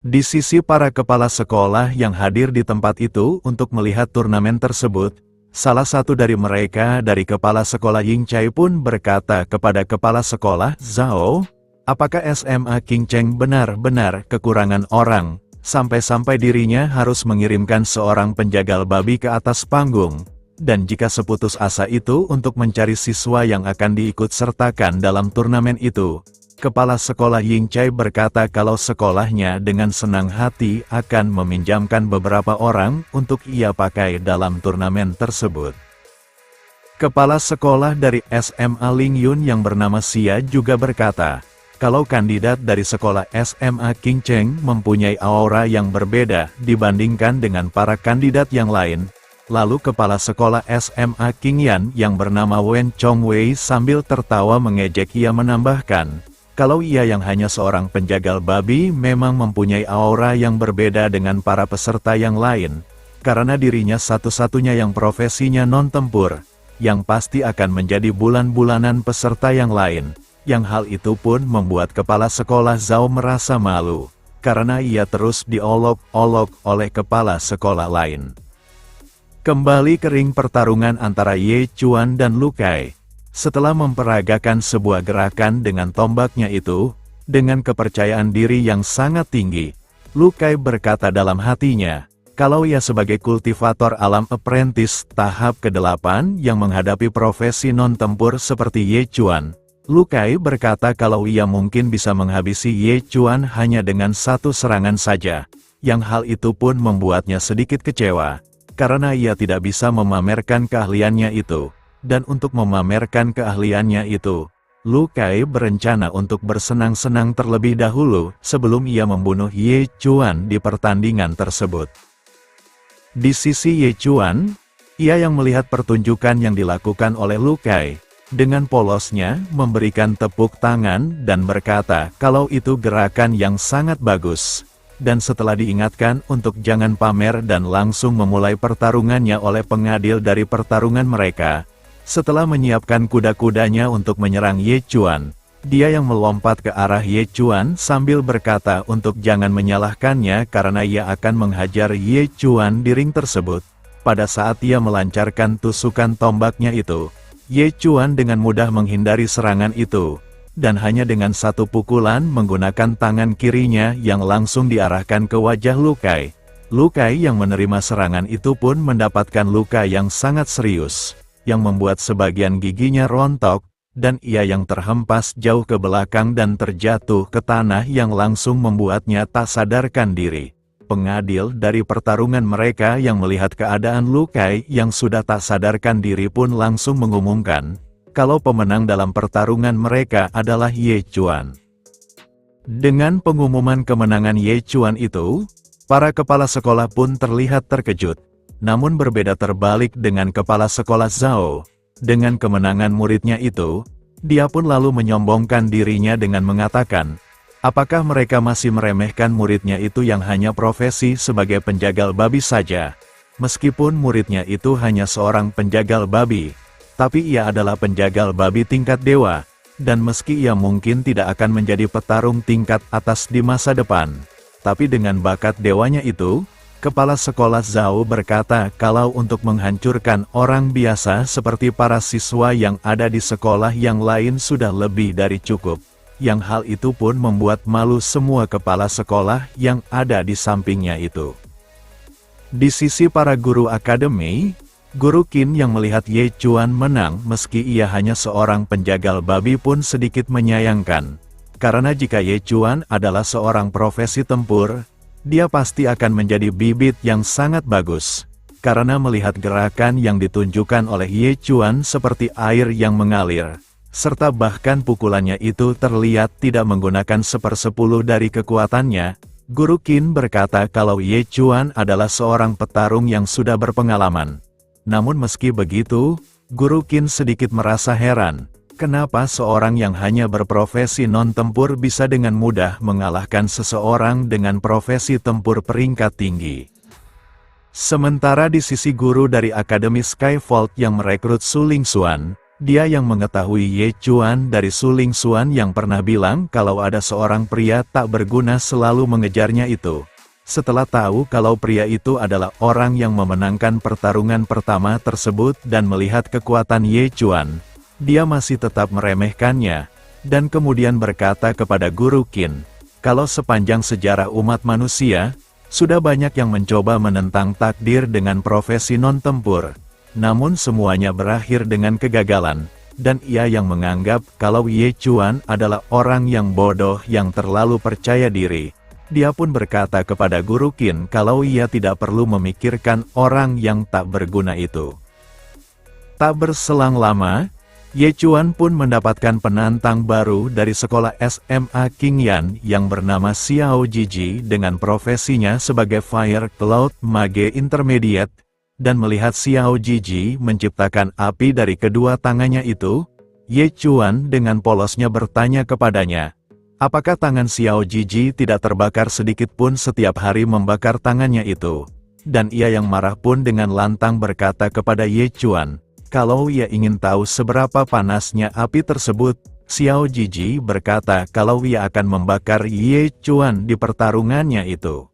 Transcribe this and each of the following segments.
Di sisi para kepala sekolah yang hadir di tempat itu untuk melihat turnamen tersebut, salah satu dari mereka dari kepala sekolah Yingchai pun berkata kepada kepala sekolah Zhao, apakah SMA Qingcheng benar-benar kekurangan orang, sampai-sampai dirinya harus mengirimkan seorang penjagal babi ke atas panggung, dan jika seputus asa itu untuk mencari siswa yang akan diikut sertakan dalam turnamen itu. Kepala sekolah Yingchai berkata kalau sekolahnya dengan senang hati akan meminjamkan beberapa orang untuk ia pakai dalam turnamen tersebut. Kepala sekolah dari SMA Lingyun yang bernama Xia juga berkata, kalau kandidat dari sekolah SMA Qingcheng mempunyai aura yang berbeda dibandingkan dengan para kandidat yang lain. Lalu kepala sekolah SMA Qingyan yang bernama Wen Chongwei sambil tertawa mengejek ia menambahkan, kalau ia yang hanya seorang penjagal babi memang mempunyai aura yang berbeda dengan para peserta yang lain, karena dirinya satu-satunya yang profesinya non-tempur, yang pasti akan menjadi bulan-bulanan peserta yang lain, yang hal itu pun membuat kepala sekolah Zhao merasa malu, karena ia terus diolok-olok oleh kepala sekolah lain. Kembali ke ring pertarungan antara Ye Chuan dan Lu Kai. Setelah memperagakan sebuah gerakan dengan tombaknya itu, dengan kepercayaan diri yang sangat tinggi, Lu Kai berkata dalam hatinya, kalau ia sebagai kultivator alam apprentice tahap ke-8 yang menghadapi profesi non-tempur seperti Ye Chuan, Lu Kai berkata kalau ia mungkin bisa menghabisi Ye Chuan hanya dengan satu serangan saja, yang hal itu pun membuatnya sedikit kecewa, karena ia tidak bisa memamerkan keahliannya itu. Dan untuk memamerkan keahliannya itu, Lu Kai berencana untuk bersenang-senang terlebih dahulu sebelum ia membunuh Ye Chuan di pertandingan tersebut. Di sisi Ye Chuan, ia yang melihat pertunjukan yang dilakukan oleh Lu Kai, dengan polosnya memberikan tepuk tangan dan berkata kalau itu gerakan yang sangat bagus. Dan setelah diingatkan untuk jangan pamer dan langsung memulai pertarungannya oleh pengadil dari pertarungan mereka, setelah menyiapkan kuda-kudanya untuk menyerang Ye Chuan, dia yang melompat ke arah Ye Chuan sambil berkata untuk jangan menyalahkannya karena ia akan menghajar Ye Chuan di ring tersebut. Pada saat ia melancarkan tusukan tombaknya itu, Ye Chuan dengan mudah menghindari serangan itu, dan hanya dengan satu pukulan menggunakan tangan kirinya yang langsung diarahkan ke wajah Lu Kai. Lu Kai yang menerima serangan itu pun mendapatkan luka yang sangat serius, yang membuat sebagian giginya rontok, dan ia yang terhempas jauh ke belakang dan terjatuh ke tanah yang langsung membuatnya tak sadarkan diri. Pengadil dari pertarungan mereka yang melihat keadaan Lu Kai yang sudah tak sadarkan diri pun langsung mengumumkan, kalau pemenang dalam pertarungan mereka adalah Ye Chuan. Dengan pengumuman kemenangan Ye Chuan itu, para kepala sekolah pun terlihat terkejut. Namun berbeda terbalik dengan kepala sekolah Zhao. Dengan kemenangan muridnya itu, dia pun lalu menyombongkan dirinya dengan mengatakan, apakah mereka masih meremehkan muridnya itu yang hanya profesi sebagai penjagal babi saja? Meskipun muridnya itu hanya seorang penjagal babi, tapi ia adalah penjagal babi tingkat dewa, dan meski ia mungkin tidak akan menjadi petarung tingkat atas di masa depan, tapi dengan bakat dewanya itu, kepala sekolah Zhao berkata kalau untuk menghancurkan orang biasa seperti para siswa yang ada di sekolah yang lain sudah lebih dari cukup. Yang hal itu pun membuat malu semua kepala sekolah yang ada di sampingnya itu. Di sisi para guru akademi, Guru Qin yang melihat Ye Chuan menang meski ia hanya seorang penjagal babi pun sedikit menyayangkan. Karena jika Ye Chuan adalah seorang profesi tempur, dia pasti akan menjadi bibit yang sangat bagus, karena melihat gerakan yang ditunjukkan oleh Ye Chuan seperti air yang mengalir, serta bahkan pukulannya itu terlihat tidak menggunakan 1/10 dari kekuatannya. Guru Qin berkata kalau Ye Chuan adalah seorang petarung yang sudah berpengalaman. Namun meski begitu, Guru Qin sedikit merasa heran. Kenapa seorang yang hanya berprofesi non-tempur bisa dengan mudah mengalahkan seseorang dengan profesi tempur peringkat tinggi? Sementara di sisi guru dari Akademi Skyfold yang merekrut Su Lingxuan, Dia yang mengetahui Ye Chuan dari Su Ling Xuan yang pernah bilang kalau ada seorang pria tak berguna selalu mengejarnya itu. Setelah tahu kalau pria itu adalah orang yang memenangkan pertarungan pertama tersebut dan melihat kekuatan Ye Chuan, dia masih tetap meremehkannya, dan kemudian berkata kepada Guru Qin, kalau sepanjang sejarah umat manusia, sudah banyak yang mencoba menentang takdir dengan profesi non-tempur. Namun semuanya berakhir dengan kegagalan, dan ia yang menganggap kalau Ye Chuan adalah orang yang bodoh yang terlalu percaya diri. Dia pun berkata kepada Guru Qin kalau ia tidak perlu memikirkan orang yang tak berguna itu. Tak berselang lama, Ye Chuan pun mendapatkan penantang baru dari sekolah SMA Qingyan yang bernama Xiao Jiji dengan profesinya sebagai Fire Cloud Mage Intermediate. Dan melihat Xiao Jiji menciptakan api dari kedua tangannya itu, Ye Chuan dengan polosnya bertanya kepadanya, apakah tangan Xiao Jiji tidak terbakar sedikit pun setiap hari membakar tangannya itu? Dan ia yang marah pun dengan lantang berkata kepada Ye Chuan, kalau ia ingin tahu seberapa panasnya api tersebut, Xiao Jiji berkata kalau ia akan membakar Ye Chuan di pertarungannya itu.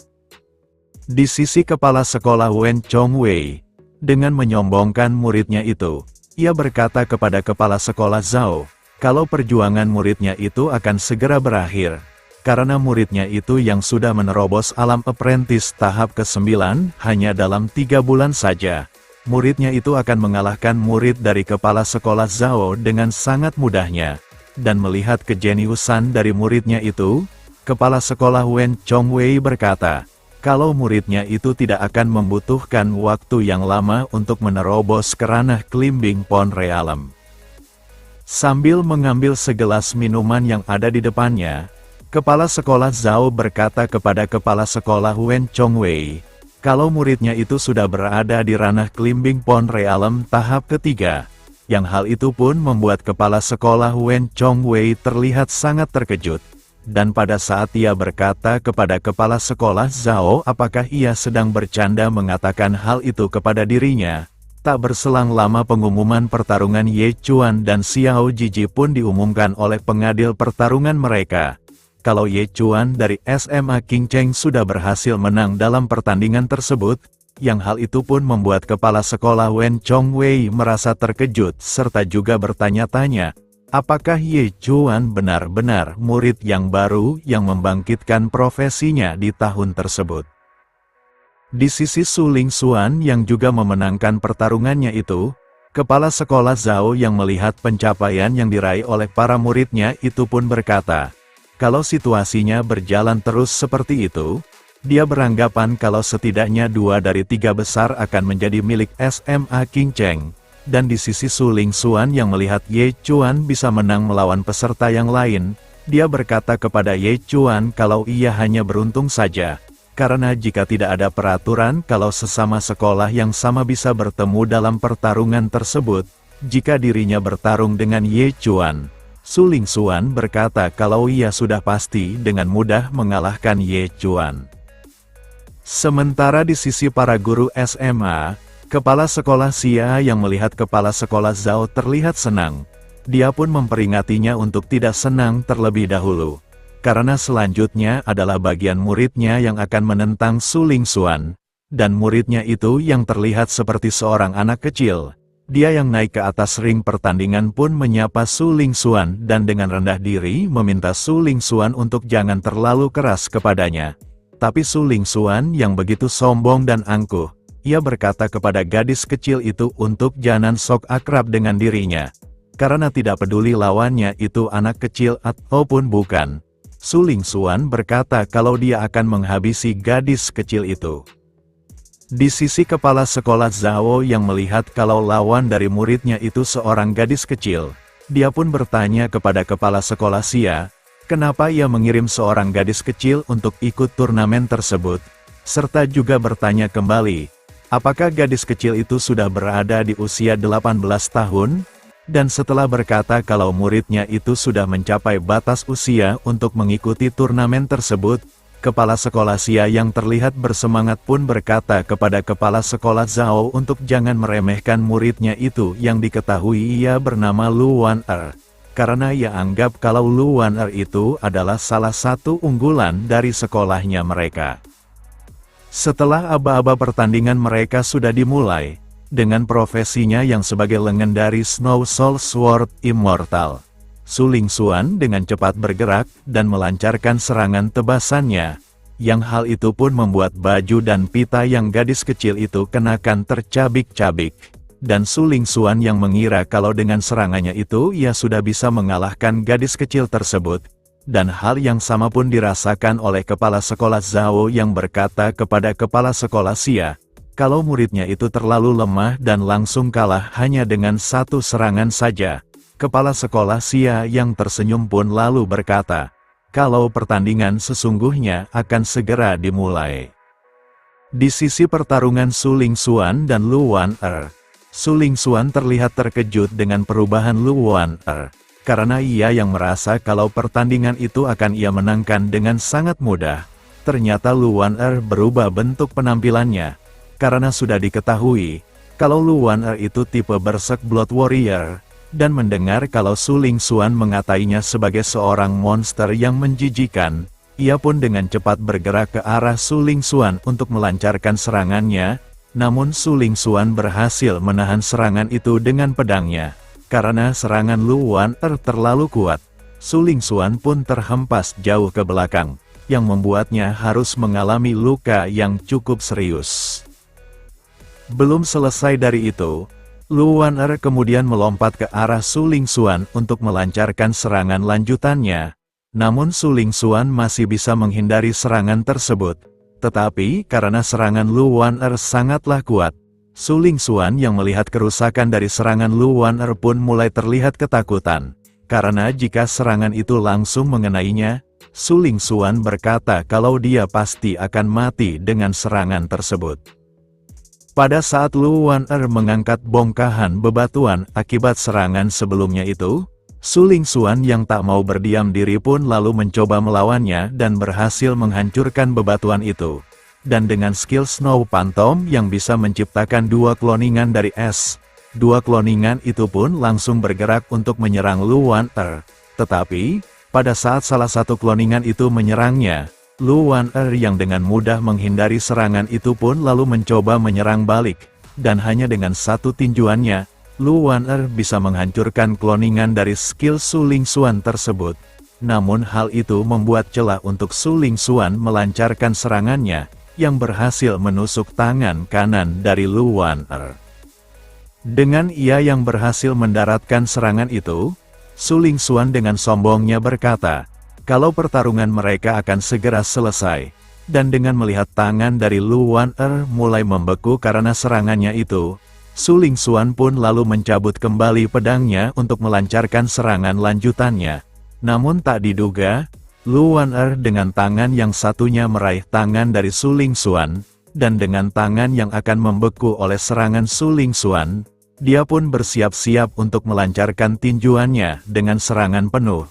Di sisi kepala sekolah Wen Chongwei, dengan menyombongkan muridnya itu, ia berkata kepada kepala sekolah Zhao, kalau perjuangan muridnya itu akan segera berakhir, karena muridnya itu yang sudah menerobos alam apprentice tahap ke-9 hanya dalam 3 bulan saja. Muridnya itu akan mengalahkan murid dari kepala sekolah Zhao dengan sangat mudahnya. Dan melihat kejeniusan dari muridnya itu, kepala sekolah Wen Chongwei berkata, kalau muridnya itu tidak akan membutuhkan waktu yang lama untuk menerobos ke ranah Klimbing Pond Realm. Sambil mengambil segelas minuman yang ada di depannya, kepala sekolah Zhao berkata kepada kepala sekolah Wen Chongwei, kalau muridnya itu sudah berada di ranah Klimbing Pond Realm tahap ketiga, yang hal itu pun membuat kepala sekolah Wen Chongwei terlihat sangat terkejut. Dan pada saat ia berkata kepada kepala sekolah Zhao apakah ia sedang bercanda mengatakan hal itu kepada dirinya, tak berselang lama pengumuman pertarungan Ye Chuan dan Xiao Jiji pun diumumkan oleh pengadil pertarungan mereka. Kalau Ye Chuan dari SMA Qingcheng sudah berhasil menang dalam pertandingan tersebut, yang hal itu pun membuat kepala sekolah Wen Chongwei merasa terkejut serta juga bertanya-tanya, apakah Ye Chuan benar-benar murid yang baru yang membangkitkan profesinya di tahun tersebut? Di sisi Su Ling Xuan yang juga memenangkan pertarungannya itu, kepala sekolah Zhao yang melihat pencapaian yang diraih oleh para muridnya itu pun berkata, kalau situasinya berjalan terus seperti itu, dia beranggapan kalau setidaknya 2 dari 3 besar akan menjadi milik SMA Qingcheng. Dan di sisi Su Ling Xuan yang melihat Ye Chuan bisa menang melawan peserta yang lain, dia berkata kepada Ye Chuan kalau ia hanya beruntung saja, karena jika tidak ada peraturan kalau sesama sekolah yang sama bisa bertemu dalam pertarungan tersebut, jika dirinya bertarung dengan Ye Chuan, Su Ling Xuan berkata kalau ia sudah pasti dengan mudah mengalahkan Ye Chuan. Sementara di sisi para guru SMA, kepala sekolah Xia yang melihat kepala sekolah Zhao terlihat senang, dia pun memperingatinya untuk tidak senang terlebih dahulu. Karena selanjutnya adalah bagian muridnya yang akan menentang Su Ling Xuan, dan muridnya itu yang terlihat seperti seorang anak kecil. Dia yang naik ke atas ring pertandingan pun menyapa Su Ling Xuan dan dengan rendah diri meminta Su Ling Xuan untuk jangan terlalu keras kepadanya. Tapi Su Ling Xuan yang begitu sombong dan angkuh, ia berkata kepada gadis kecil itu untuk jangan sok akrab dengan dirinya. Karena tidak peduli lawannya itu anak kecil ataupun bukan. Su Ling Xuan berkata kalau dia akan menghabisi gadis kecil itu. Di sisi kepala sekolah Zhao yang melihat kalau lawan dari muridnya itu seorang gadis kecil, dia pun bertanya kepada kepala sekolah Xia, kenapa ia mengirim seorang gadis kecil untuk ikut turnamen tersebut, serta juga bertanya kembali, apakah gadis kecil itu sudah berada di usia 18 tahun? Dan setelah berkata kalau muridnya itu sudah mencapai batas usia untuk mengikuti turnamen tersebut, Kepala sekolah Xia yang terlihat bersemangat pun berkata kepada kepala sekolah Zhao untuk jangan meremehkan muridnya itu yang diketahui ia bernama Lu Wan-er. Karena ia anggap kalau Lu Wan-er itu adalah salah satu unggulan dari sekolahnya mereka. Setelah aba-aba pertandingan mereka sudah dimulai, dengan profesinya yang sebagai legendaris Snow Soul Sword Immortal, Su Lingxuan dengan cepat bergerak dan melancarkan serangan tebasannya, yang hal itu pun membuat baju dan pita yang gadis kecil itu kenakan tercabik-cabik. Dan Su Lingxuan yang mengira kalau dengan serangannya itu ia sudah bisa mengalahkan gadis kecil tersebut. Dan hal yang sama pun dirasakan oleh kepala sekolah Zhao yang berkata kepada kepala sekolah Xia, kalau muridnya itu terlalu lemah dan langsung kalah hanya dengan satu serangan saja. Kepala sekolah Xia yang tersenyum pun lalu berkata, kalau pertandingan sesungguhnya akan segera dimulai. Di sisi pertarungan Su Lingxuan dan Lu Wan-er, Su Lingxuan terlihat terkejut dengan perubahan Lu Wan-er, karena ia yang merasa kalau pertandingan itu akan ia menangkan dengan sangat mudah. Ternyata Lu Wan-er berubah bentuk penampilannya, karena sudah diketahui, kalau Lu Wan-er itu tipe Berserk Blood Warrior, dan mendengar kalau Su Lingxuan mengatainya sebagai seorang monster yang menjijikan, ia pun dengan cepat bergerak ke arah Su Lingxuan untuk melancarkan serangannya, namun Su Lingxuan berhasil menahan serangan itu dengan pedangnya. Karena serangan Lu Wan-er terlalu kuat, Su Lingxuan pun terhempas jauh ke belakang, yang membuatnya harus mengalami luka yang cukup serius. Belum selesai dari itu, Lu Wan-er kemudian melompat ke arah Su Lingxuan untuk melancarkan serangan lanjutannya. Namun Su Lingxuan masih bisa menghindari serangan tersebut. Tetapi karena serangan Lu Wan-er sangatlah kuat, Su Lingxuan yang melihat kerusakan dari serangan Lu Wan-er pun mulai terlihat ketakutan. Karena jika serangan itu langsung mengenainya, Su Lingxuan berkata kalau dia pasti akan mati dengan serangan tersebut. Pada saat Lu Wan-er mengangkat bongkahan bebatuan akibat serangan sebelumnya itu, Su Lingxuan yang tak mau berdiam diri pun lalu mencoba melawannya dan berhasil menghancurkan bebatuan itu. Dan dengan skill Snow Phantom yang bisa menciptakan dua kloningan dari es, dua kloningan itu pun langsung bergerak untuk menyerang Lu Wan-er. Tetapi, pada saat salah satu kloningan itu menyerangnya, Lu Wan-er yang dengan mudah menghindari serangan itu pun lalu mencoba menyerang balik, dan hanya dengan satu tinjuannya, Lu Wan-er bisa menghancurkan kloningan dari skill Su Lingxuan tersebut. Namun hal itu membuat celah untuk Su Lingxuan melancarkan serangannya, yang berhasil menusuk tangan kanan dari Lu Wan-er. Dengan ia yang berhasil mendaratkan serangan itu, Su Lingxuan dengan sombongnya berkata, kalau pertarungan mereka akan segera selesai, dan dengan melihat tangan dari Lu Wan-er mulai membeku karena serangannya itu, Su Lingxuan pun lalu mencabut kembali pedangnya untuk melancarkan serangan lanjutannya. Namun tak diduga, Lu Wan-er dengan tangan yang satunya meraih tangan dari Su Lingxuan, dan dengan tangan yang akan membeku oleh serangan Su Lingxuan, dia pun bersiap-siap untuk melancarkan tinjuannya dengan serangan penuh.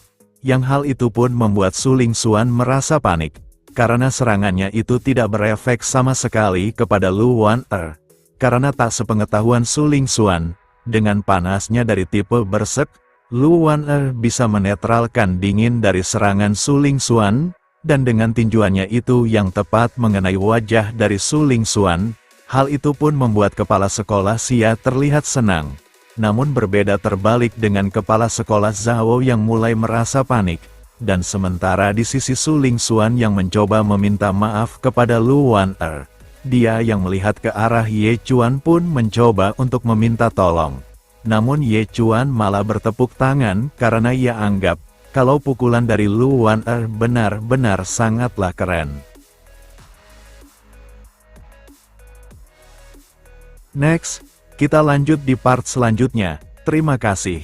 Yang hal itu pun membuat Su Lingxuan merasa panik, karena serangannya itu tidak berefek sama sekali kepada Lu Wan-er. Karena tak sepengetahuan Su Lingxuan, dengan panasnya dari tipe Berserk, Lu Wan-er bisa menetralkan dingin dari serangan Su Lingxuan, dan dengan tinjuannya itu yang tepat mengenai wajah dari Su Lingxuan, hal itu pun membuat kepala sekolah Xia terlihat senang. Namun berbeda terbalik dengan kepala sekolah Zhao yang mulai merasa panik, dan sementara di sisi Su Lingxuan yang mencoba meminta maaf kepada Lu Wan-er, dia yang melihat ke arah Ye Chuan pun mencoba untuk meminta tolong. Namun Ye Chuan malah bertepuk tangan karena ia anggap, kalau pukulan dari Lu Wan-er benar-benar sangatlah keren. Next. Kita lanjut di part selanjutnya. Terima kasih.